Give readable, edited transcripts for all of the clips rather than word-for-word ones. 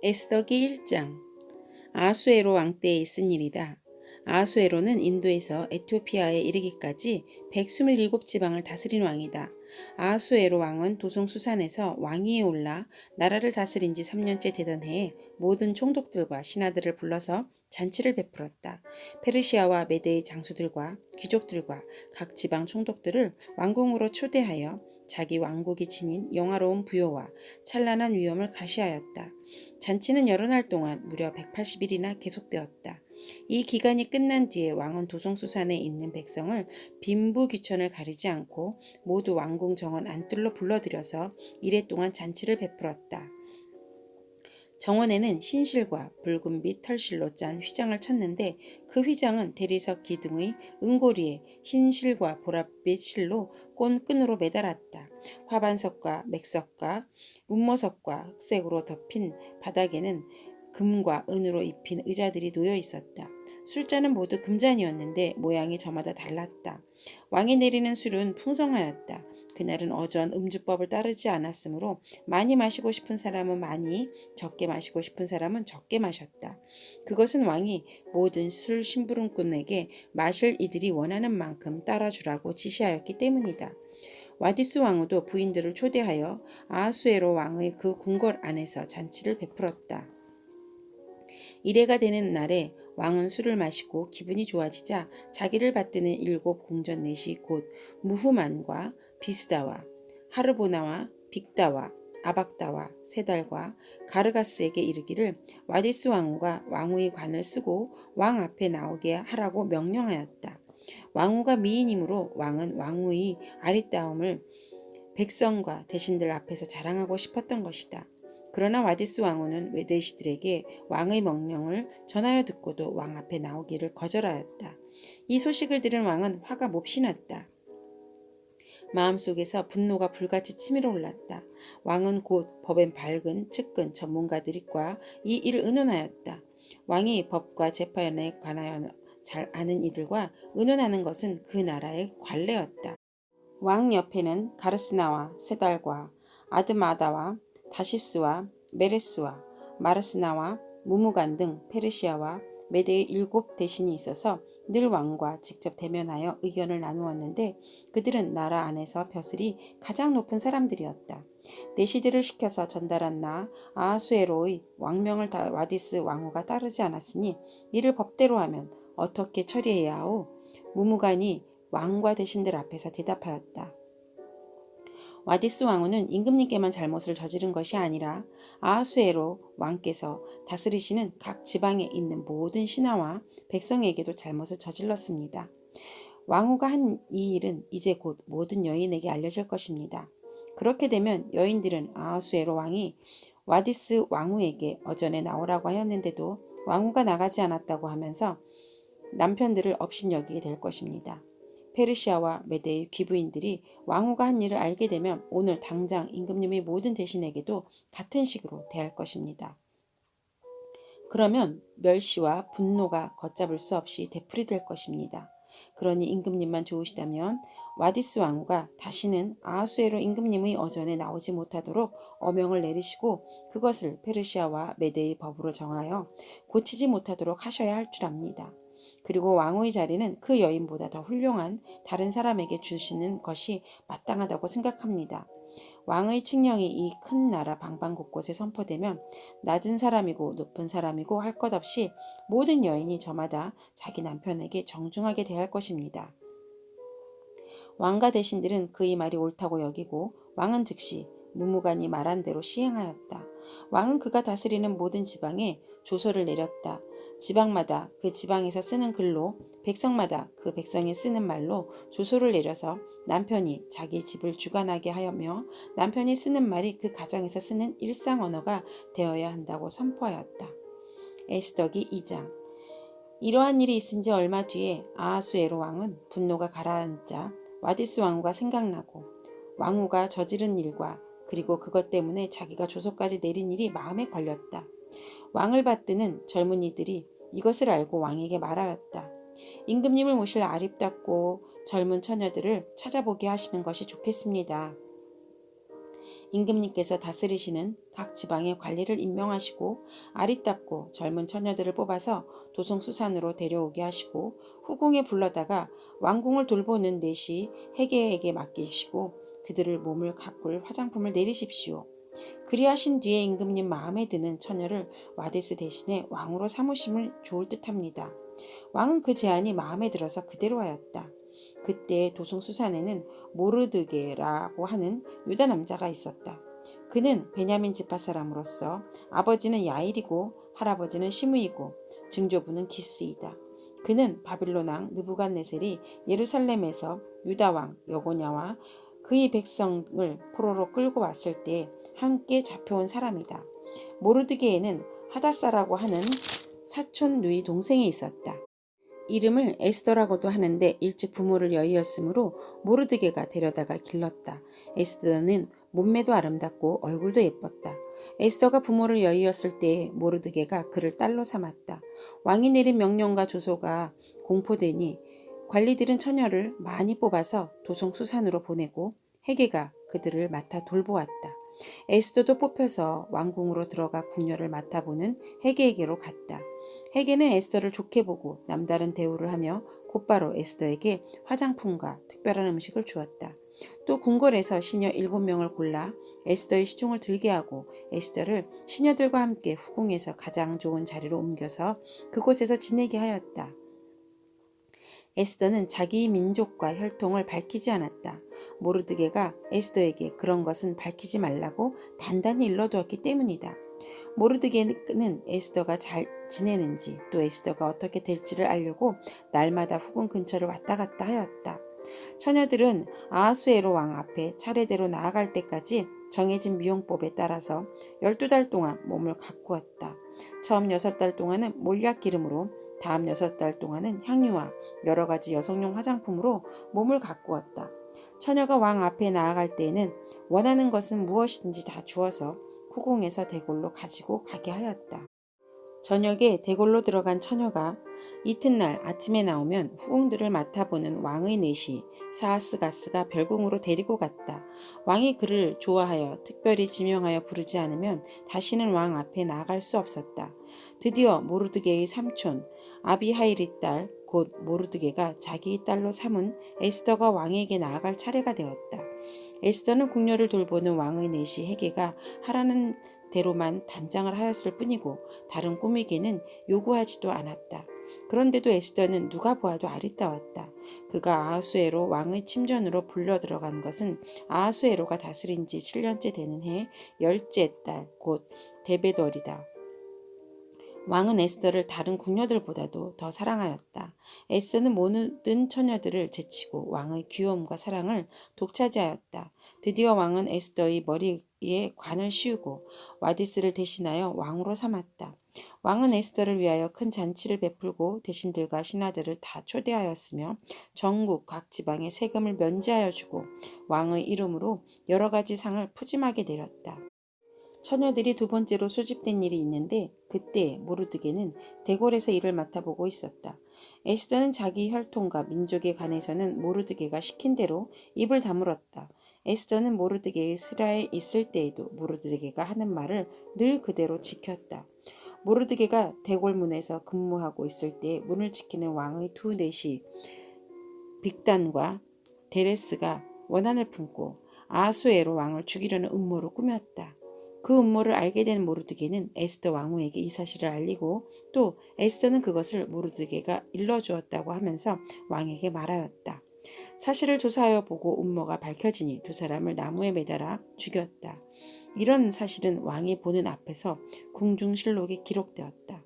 에스더기 1장. 아하수에로 왕 때에 있은 일이다. 아하수에로는 인도에서 에티오피아에 이르기까지 127지방을 다스린 왕이다. 아하수에로 왕은 도성 수산에서 왕위에 올라 나라를 다스린 지 3년째 되던 해에 모든 총독들과 신하들을 불러서 잔치를 베풀었다. 페르시아와 메대의 장수들과 귀족들과 각 지방 총독들을 왕궁으로 초대하여 자기 왕국이 지닌 영화로운 부요와 찬란한 위엄을 가시하였다. 잔치는 여러 날 동안 무려 180일이나 계속되었다. 이 기간이 끝난 뒤에 왕은 도성수산에 있는 백성을 빈부귀천을 가리지 않고 모두 왕궁 정원 안뜰로 불러들여서 이래 동안 잔치를 베풀었다. 정원에는 흰실과 붉은빛 털실로 짠 휘장을 쳤는데 그 휘장은 대리석 기둥의 은고리에 흰실과 보랏빛 실로 꼰끈으로 매달았다. 화반석과 맥석과 운모석과 흑색으로 덮인 바닥에는 금과 은으로 입힌 의자들이 놓여 있었다. 술잔은 모두 금잔이었는데 모양이 저마다 달랐다. 왕이 내리는 술은 풍성하였다. 그날은 어전 음주법을 따르지 않았으므로 많이 마시고 싶은 사람은 많이, 적게 마시고 싶은 사람은 적게 마셨다. 그것은 왕이 모든 술 심부름꾼에게 마실 이들이 원하는 만큼 따라주라고 지시하였기 때문이다. 와디스 왕후도 부인들을 초대하여 아하수에로 왕의 그 궁궐 안에서 잔치를 베풀었다. 이래가 되는 날에 왕은 술을 마시고 기분이 좋아지자 자기를 받드는 7 궁전 넷이 곧 무후만과 비스다와 하르보나와 빅다와 아박다와 세달과 가르가스에게 이르기를 와디스 왕후가 왕후의 관을 쓰고 왕 앞에 나오게 하라고 명령하였다. 왕후가 미인이므로 왕은 왕후의 아리따움을 백성과 대신들 앞에서 자랑하고 싶었던 것이다. 그러나 와디스 왕후는 외대시들에게 왕의 명령을 전하여 듣고도 왕 앞에 나오기를 거절하였다. 이 소식을 들은 왕은 화가 몹시 났다. 마음속에서 분노가 불같이 치밀어 올랐다. 왕은 곧 법엔 밝은 측근 전문가들과 이 일을 의논하였다. 왕이 법과 재판에 관하여 잘 아는 이들과 의논하는 것은 그 나라의 관례였다. 왕 옆에는 가르스나와 세달과 아드마다와 다시스와 메레스와 마르스나와 무무간 등 페르시아와 메대의 7 대신이 있어서 늘 왕과 직접 대면하여 의견을 나누었는데 그들은 나라 안에서 벼슬이 가장 높은 사람들이었다. 내시들을 시켜서 전달한 나 아하수에로의 왕명을 와디스 왕후가 따르지 않았으니 이를 법대로 하면 어떻게 처리해야 하오? 무무간이 왕과 대신들 앞에서 대답하였다. 와디스 왕후는 임금님께만 잘못을 저지른 것이 아니라 아하수에로 왕께서 다스리시는 각 지방에 있는 모든 신하와 백성에게도 잘못을 저질렀습니다. 왕후가 한 이 일은 이제 곧 모든 여인에게 알려질 것입니다. 그렇게 되면 여인들은 아하수에로 왕이 와디스 왕후에게 어전에 나오라고 하였는데도 왕후가 나가지 않았다고 하면서 남편들을 업신여기게 될 것입니다. 페르시아와 메대의 귀부인들이 왕후가 한 일을 알게 되면 오늘 당장 임금님의 모든 대신에게도 같은 식으로 대할 것입니다. 그러면 멸시와 분노가 걷잡을 수 없이 되풀이될 것입니다. 그러니 임금님만 좋으시다면 와디스 왕후가 다시는 아하수에로 임금님의 어전에 나오지 못하도록 어명을 내리시고 그것을 페르시아와 메대의 법으로 정하여 고치지 못하도록 하셔야 할 줄 압니다. 그리고 왕후의 자리는 그 여인보다 더 훌륭한 다른 사람에게 주시는 것이 마땅하다고 생각합니다. 왕의 칙령이 이 큰 나라 방방 곳곳에 선포되면 낮은 사람이고 높은 사람이고 할 것 없이 모든 여인이 저마다 자기 남편에게 정중하게 대할 것입니다. 왕과 대신들은 그의 말이 옳다고 여기고 왕은 즉시 무무간이 말한 대로 시행하였다. 왕은 그가 다스리는 모든 지방에 조서를 내렸다. 지방마다 그 지방에서 쓰는 글로 백성마다 그 백성이 쓰는 말로 조서를 내려서 남편이 자기 집을 주관하게 하며 남편이 쓰는 말이 그 가정에서 쓰는 일상 언어가 되어야 한다고 선포하였다. 에스더기 2장. 이러한 일이 있은 지 얼마 뒤에 아하수에로 왕은 분노가 가라앉자 와디스 왕후가 생각나고 왕후가 저지른 일과 그리고 그것 때문에 자기가 조서까지 내린 일이 마음에 걸렸다. 왕을 받드는 젊은이들이 이것을 알고 왕에게 말하였다. 임금님을 모실 아립답고 젊은 처녀들을 찾아보게 하시는 것이 좋겠습니다. 임금님께서 다스리시는 각 지방의 관리를 임명하시고 아리따고 젊은 처녀들을 뽑아서 도성수산으로 데려오게 하시고 후궁에 불러다가 왕궁을 돌보는 내시 해계에게 맡기시고 그들을 몸을 가꿀 화장품을 내리십시오. 그리하신 뒤에 임금님 마음에 드는 처녀를 와데스 대신에 왕으로 삼으심을 좋을 듯합니다. 왕은 그 제안이 마음에 들어서 그대로 하였다. 그때 도성수산에는 모르드게라고 하는 유다 남자가 있었다. 그는 베냐민 지파 사람으로서 아버지는 야일이고 할아버지는 시므이고 증조부는 기스이다. 그는 바빌론 왕 느부갓네살이 예루살렘에서 유다 왕 여고냐와 그의 백성을 포로로 끌고 왔을 때 함께 잡혀온 사람이다. 모르드게에는 하다사라고 하는 사촌 누이 동생이 있었다. 이름을 에스더라고도 하는데 일찍 부모를 여의었으므로 모르드게가 데려다가 길렀다. 에스더는 몸매도 아름답고 얼굴도 예뻤다. 에스더가 부모를 여의었을 때 모르드게가 그를 딸로 삼았다. 왕이 내린 명령과 조소가 공포되니 관리들은 처녀를 많이 뽑아서 도성 수산으로 보내고 헤게가 그들을 맡아 돌보았다. 에스더도 뽑혀서 왕궁으로 들어가 궁녀를 맡아보는 헤게에게로 갔다. 헤게는 에스더를 좋게 보고 남다른 대우를 하며 곧바로 에스더에게 화장품과 특별한 음식을 주었다. 또 궁궐에서 시녀 7명을 골라 에스더의 시중을 들게 하고 에스더를 시녀들과 함께 후궁에서 가장 좋은 자리로 옮겨서 그곳에서 지내게 하였다. 에스더는 자기 민족과 혈통을 밝히지 않았다. 모르드게가 에스더에게 그런 것은 밝히지 말라고 단단히 일러두었기 때문이다. 모르드게는 에스더가 잘 지내는지 또 에스더가 어떻게 될지를 알려고 날마다 후궁 근처를 왔다 갔다 하였다. 처녀들은 아하수에로 왕 앞에 차례대로 나아갈 때까지 정해진 미용법에 따라서 12달 동안 몸을 가꾸었다. 처음 6달 동안은 몰약 기름으로, 다음 6달 동안은 향유와 여러 가지 여성용 화장품으로 몸을 가꾸었다. 처녀가 왕 앞에 나아갈 때에는 원하는 것은 무엇이든지 다 주어서 후궁에서 대궐로 가지고 가게 하였다. 저녁에 대궐로 들어간 처녀가 이튿날 아침에 나오면 후궁들을 맡아보는 왕의 내시 사하스가스가 별궁으로 데리고 갔다. 왕이 그를 좋아하여 특별히 지명하여 부르지 않으면 다시는 왕 앞에 나아갈 수 없었다. 드디어 모르드게의 삼촌 아비하일의 딸 곧 모르드게가 자기의 딸로 삼은 에스더가 왕에게 나아갈 차례가 되었다. 에스더는 궁녀를 돌보는 왕의 내시 헤게가 하라는 대로만 단장을 하였을 뿐이고 다른 꾸미개는 요구하지도 않았다. 그런데도 에스더는 누가 보아도 아리따웠다. 그가 아하수에로 왕의 침전으로 불려 들어간 것은 아하수에로가 다스린 지 7년째 되는 해 열째 달 곧 데베덜이다. 왕은 에스더를 다른 궁녀들보다도 더 사랑하였다. 에스더는 모든 처녀들을 제치고 왕의 귀여움과 사랑을 독차지하였다. 드디어 왕은 에스더의 머리에 관을 씌우고 와디스를 대신하여 왕으로 삼았다. 왕은 에스더를 위하여 큰 잔치를 베풀고 대신들과 신하들을 다 초대하였으며 전국 각 지방에 세금을 면제하여 주고 왕의 이름으로 여러 가지 상을 푸짐하게 내렸다. 처녀들이 두 번째로 소집된 일이 있는데 그때 모르드게는 대궐에서 일을 맡아보고 있었다. 에스더는 자기 혈통과 민족에 관해서는 모르드게가 시킨 대로 입을 다물었다. 에스더는 모르드게의 스라에 있을 때에도 모르드게가 하는 말을 늘 그대로 지켰다. 모르드게가 대궐문에서 근무하고 있을 때 문을 지키는 왕의 두 내시 빅단과 데레스가 원한을 품고 아하수에로 왕을 죽이려는 음모를 꾸몄다. 그 음모를 알게 된 모르드게는 에스더 왕후에게 이 사실을 알리고 또 에스더는 그것을 모르드게가 일러주었다고 하면서 왕에게 말하였다. 사실을 조사하여 보고 음모가 밝혀지니 두 사람을 나무에 매달아 죽였다. 이런 사실은 왕이 보는 앞에서 궁중실록에 기록되었다.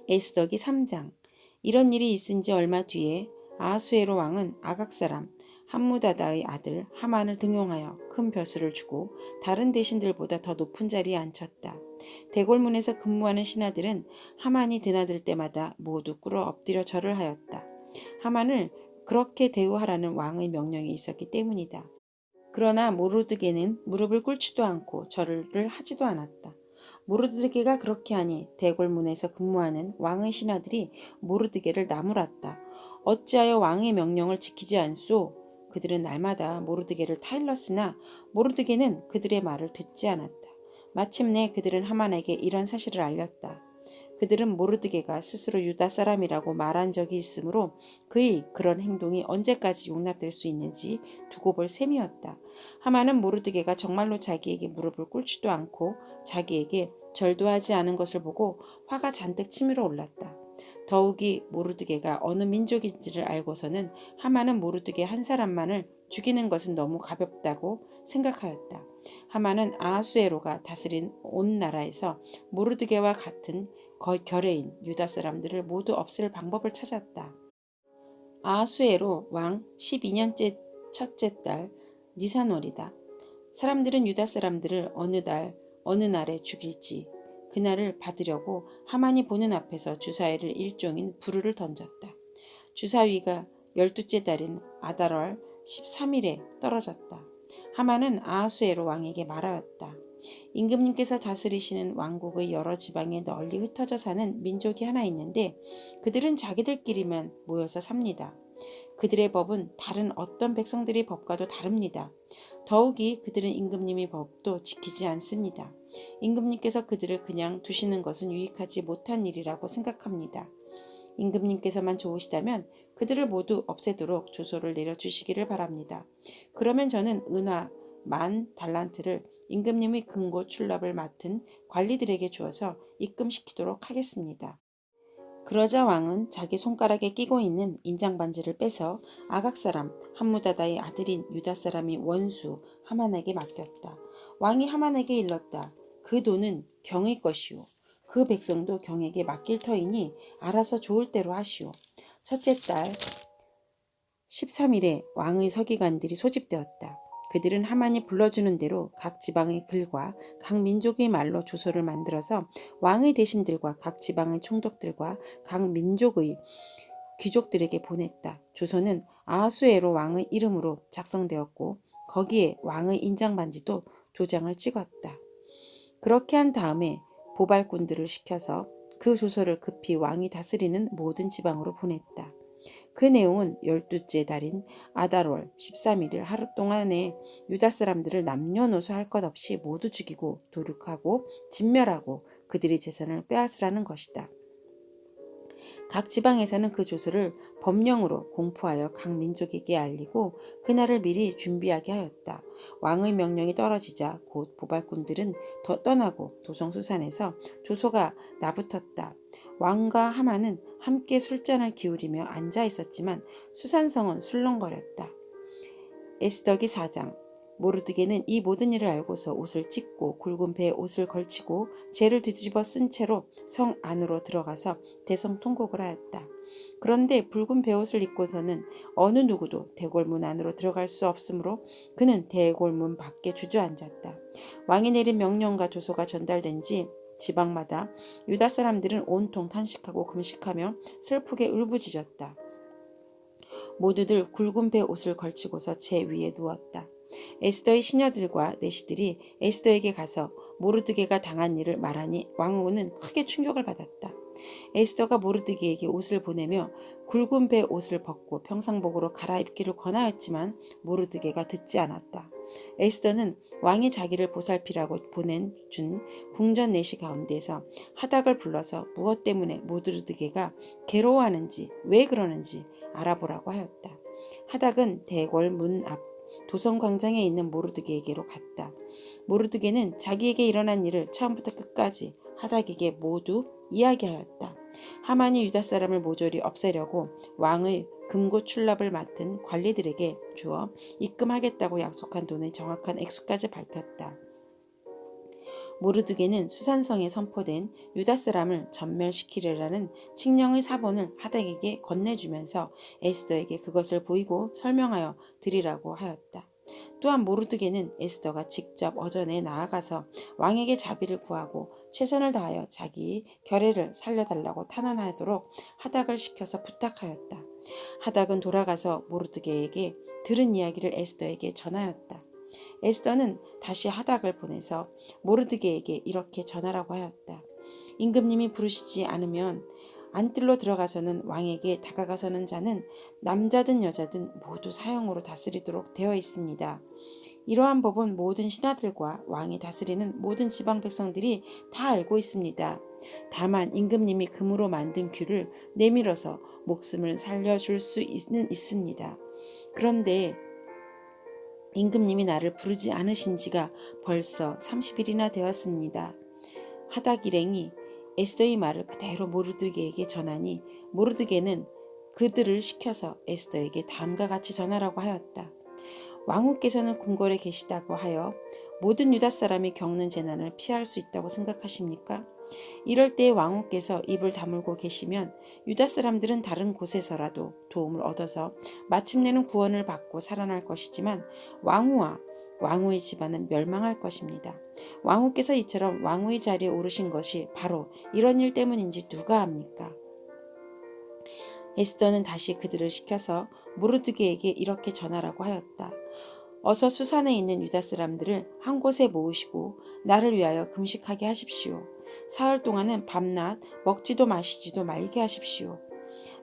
에스더기 3장. 이런 일이 있은 지 얼마 뒤에 아하수에로 왕은 아각 사람 함무다다의 아들 하만을 등용하여 큰 벼슬을 주고 다른 대신들보다 더 높은 자리에 앉혔다. 대궐문에서 근무하는 신하들은 하만이 드나들 때마다 모두 꿇어 엎드려 절을 하였다. 하만을 그렇게 대우하라는 왕의 명령이 있었기 때문이다. 그러나 모르드게는 무릎을 꿇지도 않고 절을 하지도 않았다. 모르드게가 그렇게 하니 대궐문에서 근무하는 왕의 신하들이 모르드게를 나무랐다. 어찌하여 왕의 명령을 지키지 않소? 그들은 날마다 모르드게를 타일렀으나 모르드게는 그들의 말을 듣지 않았다. 마침내 그들은 하만에게 이런 사실을 알렸다. 그들은 모르드게가 스스로 유다 사람이라고 말한 적이 있으므로 그의 그런 행동이 언제까지 용납될 수 있는지 두고 볼 셈이었다. 하만은 모르드게가 정말로 자기에게 무릎을 꿇지도 않고 자기에게 절도 하지 않은 것을 보고 화가 잔뜩 치밀어 올랐다. 더욱이 모르드게가 어느 민족인지를 알고서는 하만은 모르드게 한 사람만을 죽이는 것은 너무 가볍다고 생각하였다. 하만은 아하수에로가 다스린 온 나라에서 모르드게와 같은 결해인 유다 사람들을 모두 없앨 방법을 찾았다. 아하수에로 왕 12년째 첫째 달 니산월이다. 사람들은 유다 사람들을 어느 달 어느 날에 죽일지 그날을 받으려고 하만이 보는 앞에서 주사위를 일종인 부르를 던졌다. 주사위가 12째 달인 아달월 13일에 떨어졌다. 하만은 아하수에로 왕에게 말하였다. 임금님께서 다스리시는 왕국의 여러 지방에 널리 흩어져 사는 민족이 하나 있는데 그들은 자기들끼리만 모여서 삽니다. 그들의 법은 다른 어떤 백성들의 법과도 다릅니다. 더욱이 그들은 임금님의 법도 지키지 않습니다. 임금님께서 그들을 그냥 두시는 것은 유익하지 못한 일이라고 생각합니다. 임금님께서만 좋으시다면 그들을 모두 없애도록 조소를 내려주시기를 바랍니다. 그러면 저는 은화 10,000달란트를 임금님의 금고 출납을 맡은 관리들에게 주어서 입금시키도록 하겠습니다. 그러자 왕은 자기 손가락에 끼고 있는 인장반지를 빼서 아각 사람 함무다다의 아들인 유다 사람이 원수 하만에게 맡겼다. 왕이 하만에게 일렀다. 그 돈은 경의 것이오. 그 백성도 경에게 맡길 터이니 알아서 좋을 대로 하시오. 첫째 달 13일에 왕의 서기관들이 소집되었다. 그들은 하만이 불러주는 대로 각 지방의 글과 각 민족의 말로 조서를 만들어서 왕의 대신들과 각 지방의 총독들과 각 민족의 귀족들에게 보냈다. 조서는 아하수에로 왕의 이름으로 작성되었고 거기에 왕의 인장반지도 도장을 찍었다. 그렇게 한 다음에 보발꾼들을 시켜서 그 조서를 급히 왕이 다스리는 모든 지방으로 보냈다. 그 내용은 12째 달인 아달월 13일 하루 동안에 유다 사람들을 남녀노소 할 것 없이 모두 죽이고 도륙하고 진멸하고 그들의 재산을 빼앗으라는 것이다. 각 지방에서는 그 조서를 법령으로 공포하여 각 민족에게 알리고 그날을 미리 준비하게 하였다. 왕의 명령이 떨어지자 곧 보발꾼들은 더 떠나고 도성수산에서 조서가 나붙었다. 왕과 하만은 함께 술잔을 기울이며 앉아 있었지만 수산성은 술렁거렸다. 에스더기 4장. 모르드게는 이 모든 일을 알고서 옷을 찢고 굵은 배에 옷을 걸치고 재를 뒤집어 쓴 채로 성 안으로 들어가서 대성통곡을 하였다. 그런데 붉은 배옷을 입고서는 어느 누구도 대궐문 안으로 들어갈 수 없으므로 그는 대궐문 밖에 주저앉았다. 왕이 내린 명령과 조서가 전달된 지 지방마다 유다 사람들은 온통 탄식하고 금식하며 슬프게 울부짖었다. 모두들 굵은 배 옷을 걸치고서 제 위에 누웠다. 에스더의 시녀들과 내시들이 에스더에게 가서 모르드게가 당한 일을 말하니 왕후는 크게 충격을 받았다. 에스더가 모르드게에게 옷을 보내며 굵은 배 옷을 벗고 평상복으로 갈아입기를 권하였지만 모르드게가 듣지 않았다. 에스더는 왕이 자기를 보살피라고 보내준 궁전 내시 가운데서 하닥을 불러서 무엇 때문에 모르드게가 괴로워하는지 왜 그러는지 알아보라고 하였다. 하닥은 대궐 문 앞 도성광장에 있는 모르드게에게로 갔다. 모르드게는 자기에게 일어난 일을 처음부터 끝까지 하닥에게 모두 이야기하였다. 하만이 유다 사람을 모조리 없애려고 왕의 금고 출납을 맡은 관리들에게 주어 입금하겠다고 약속한 돈의 정확한 액수까지 밝혔다. 모르드게는 수산성에 선포된 유다 사람을 전멸시키려라는 칙령의 사본을 하닥에게 건네주면서 에스더에게 그것을 보이고 설명하여 드리라고 하였다. 또한 모르드게는 에스더가 직접 어전에 나아가서 왕에게 자비를 구하고 최선을 다하여 자기 결혜를 살려달라고 탄원하도록 하닥을 시켜서 부탁하였다. 하닥은 돌아가서 모르드게에게 들은 이야기를 에스더에게 전하였다. 에스더는 다시 하닥을 보내서 모르드게에게 이렇게 전하라고 하였다. 임금님이 부르시지 않으면 안뜰로 들어가서는 왕에게 다가가서는 자는 남자든 여자든 모두 사형으로 다스리도록 되어 있습니다. 이러한 법은 모든 신하들과 왕이 다스리는 모든 지방 백성들이 다 알고 있습니다. 다만 임금님이 금으로 만든 귀를 내밀어서 목숨을 살려줄 수는 있습니다. 그런데 임금님이 나를 부르지 않으신 지가 벌써 30일이나 되었습니다. 하닥 일행이 에스더의 말을 그대로 모르드게에게 전하니 모르드게는 그들을 시켜서 에스더에게 다음과 같이 전하라고 하였다. 왕후께서는 궁궐에 계시다고 하여 모든 유다 사람이 겪는 재난을 피할 수 있다고 생각하십니까? 이럴 때 왕후께서 입을 다물고 계시면 유다 사람들은 다른 곳에서라도 도움을 얻어서 마침내는 구원을 받고 살아날 것이지만 왕후와 왕후의 집안은 멸망할 것입니다. 왕후께서 이처럼 왕후의 자리에 오르신 것이 바로 이런 일 때문인지 누가 압니까? 에스더는 다시 그들을 시켜서 모르드게에게 이렇게 전하라고 하였다. 어서 수산에 있는 유다 사람들을 한 곳에 모으시고 나를 위하여 금식하게 하십시오. 사흘 동안은 밤낮 먹지도 마시지도 말게 하십시오.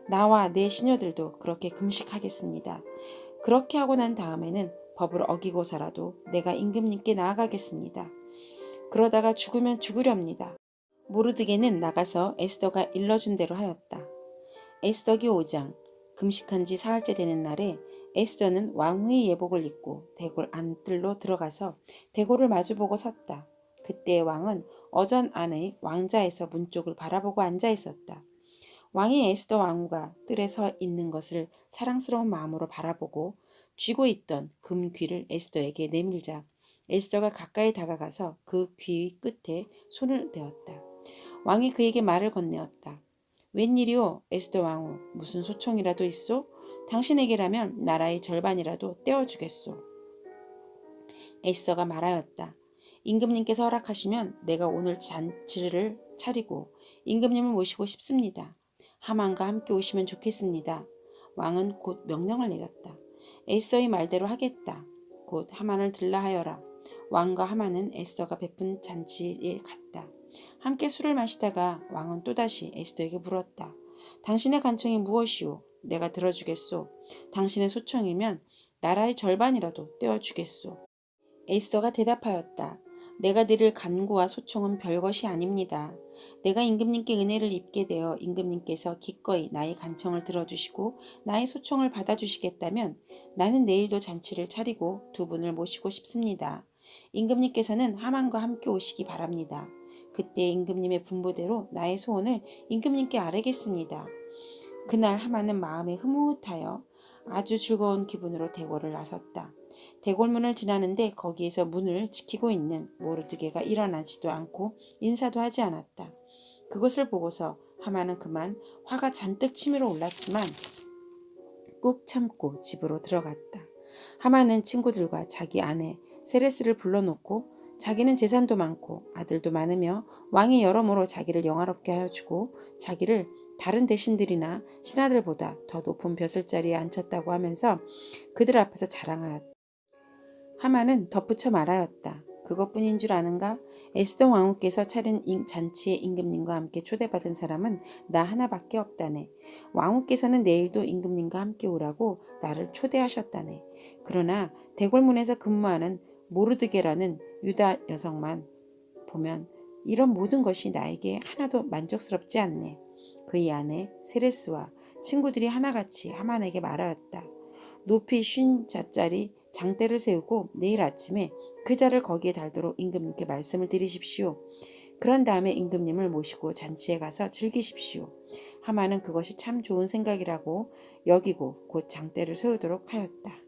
나와 내 시녀들도 그렇게 금식하겠습니다. 그렇게 하고 난 다음에는 법을 어기고서라도 내가 임금님께 나아가겠습니다. 그러다가 죽으면 죽으렵니다. 모르드게는 나가서 에스더가 일러준 대로 하였다. 에스더기 5장. 금식한 지 사흘째 되는 날에 에스더는 왕후의 예복을 입고 대궐 안뜰로 들어가서 대궐을 마주보고 섰다. 그때 왕은 어전 안의 왕자에서 문 쪽을 바라보고 앉아 있었다. 왕이 에스더 왕후가 뜰에 서 있는 것을 사랑스러운 마음으로 바라보고 쥐고 있던 금귀를 에스더에게 내밀자 에스더가 가까이 다가가서 그 귀 끝에 손을 대었다. 왕이 그에게 말을 건네었다. 웬일이오 에스더 왕후, 무슨 소총이라도 있소? 당신에게라면 나라의 절반이라도 떼어주겠소. 에스더가 말하였다. 임금님께서 허락하시면 내가 오늘 잔치를 차리고 임금님을 모시고 싶습니다. 하만과 함께 오시면 좋겠습니다. 왕은 곧 명령을 내렸다. 에스더의 말대로 하겠다. 곧 하만을 들라 하여라. 왕과 하만은 에스더가 베푼 잔치에 갔다. 함께 술을 마시다가 왕은 또다시 에스더에게 물었다. 당신의 간청이 무엇이오? 내가 들어주겠소. 당신의 소청이면 나라의 절반이라도 떼어주겠소. 에스더가 대답하였다. 내가 드릴 간구와 소청은 별것이 아닙니다. 내가 임금님께 은혜를 입게 되어 임금님께서 기꺼이 나의 간청을 들어주시고 나의 소청을 받아주시겠다면 나는 내일도 잔치를 차리고 두 분을 모시고 싶습니다. 임금님께서는 하만과 함께 오시기 바랍니다. 그때 임금님의 분부대로 나의 소원을 임금님께 아뢰겠습니다. 그날 하만은 마음에 흐뭇하여 아주 즐거운 기분으로 대궐을 나섰다. 대궐문을 지나는데 거기에서 문을 지키고 있는 모르드게가 일어나지도 않고 인사도 하지 않았다. 그것을 보고서 하만은 그만 화가 잔뜩 치밀어 올랐지만 꾹 참고 집으로 들어갔다. 하만은 친구들과 자기 아내 세레스를 불러놓고 자기는 재산도 많고 아들도 많으며 왕이 여러모로 자기를 영화롭게 하여 주고 자기를 다른 대신들이나 신하들보다 더 높은 벼슬자리에 앉혔다고 하면서 그들 앞에서 자랑하였다. 하만은 덧붙여 말하였다. 그것뿐인 줄 아는가? 에스더 왕후께서 차린 잔치에 임금님과 함께 초대받은 사람은 나 하나밖에 없다네. 왕후께서는 내일도 임금님과 함께 오라고 나를 초대하셨다네. 그러나 대궐문에서 근무하는 모르드게라는 유다 여성만 보면 이런 모든 것이 나에게 하나도 만족스럽지 않네. 그의 아내 세레스와 친구들이 하나같이 하만에게 말하였다. 높이 50자짜리 장대를 세우고 내일 아침에 그 자를 거기에 달도록 임금님께 말씀을 드리십시오. 그런 다음에 임금님을 모시고 잔치에 가서 즐기십시오. 하만은 그것이 참 좋은 생각이라고 여기고 곧 장대를 세우도록 하였다.